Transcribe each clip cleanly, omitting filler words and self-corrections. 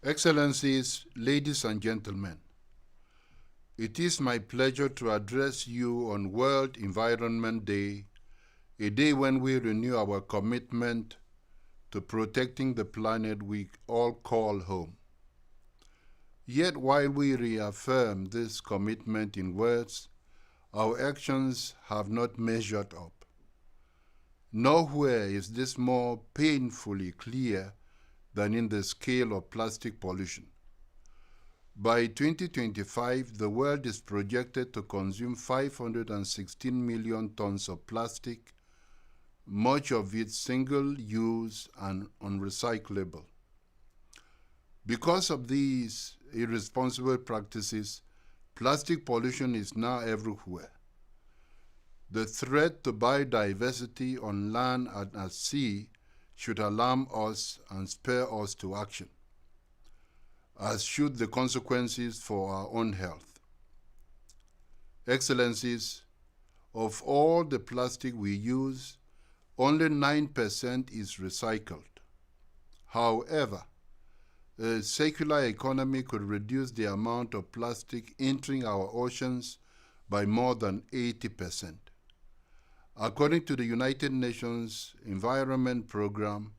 Excellencies, ladies and gentlemen, it is my pleasure to address you on World Environment Day, a day when we renew our commitment to protecting the planet we all call home. Yet while we reaffirm this commitment in words, our actions have not measured up. Nowhere is this more painfully clear than in the scale of plastic pollution. By 2025, the world is projected to consume 516 million tons of plastic, much of it single-use and unrecyclable. Because of these irresponsible practices, plastic pollution is now everywhere. The threat to biodiversity on land and at sea should alarm us and spur us to action, as should the consequences for our own health. Excellencies, of all the plastic we use, only 9% is recycled. However, a circular economy could reduce the amount of plastic entering our oceans by more than 80%. According to the United Nations Environment Program,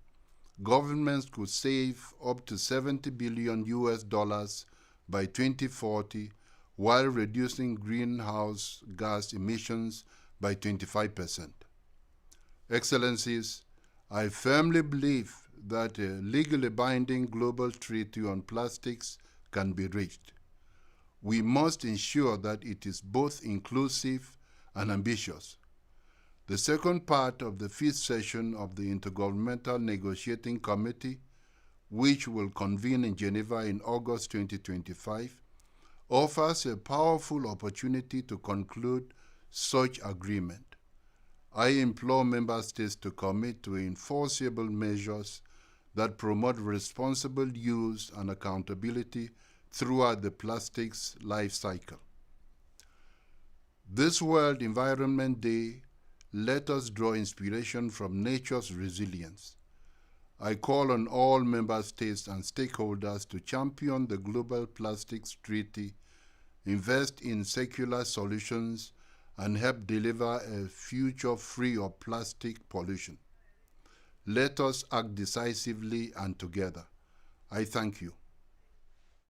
governments could save up to $70 billion by 2040 while reducing greenhouse gas emissions by 25%. Excellencies, I firmly believe that a legally binding global treaty on plastics can be reached. We must ensure that it is both inclusive and ambitious. The second part of the fifth session of the Intergovernmental Negotiating Committee, which will convene in Geneva in August 2025, offers a powerful opportunity to conclude such agreement. I implore member states to commit to enforceable measures that promote responsible use and accountability throughout the plastics life cycle. This World Environment Day, let us draw inspiration from nature's resilience. I call on all member states and stakeholders to champion the Global Plastics Treaty, invest in circular solutions, and help deliver a future free of plastic pollution. Let us act decisively and together. I thank you.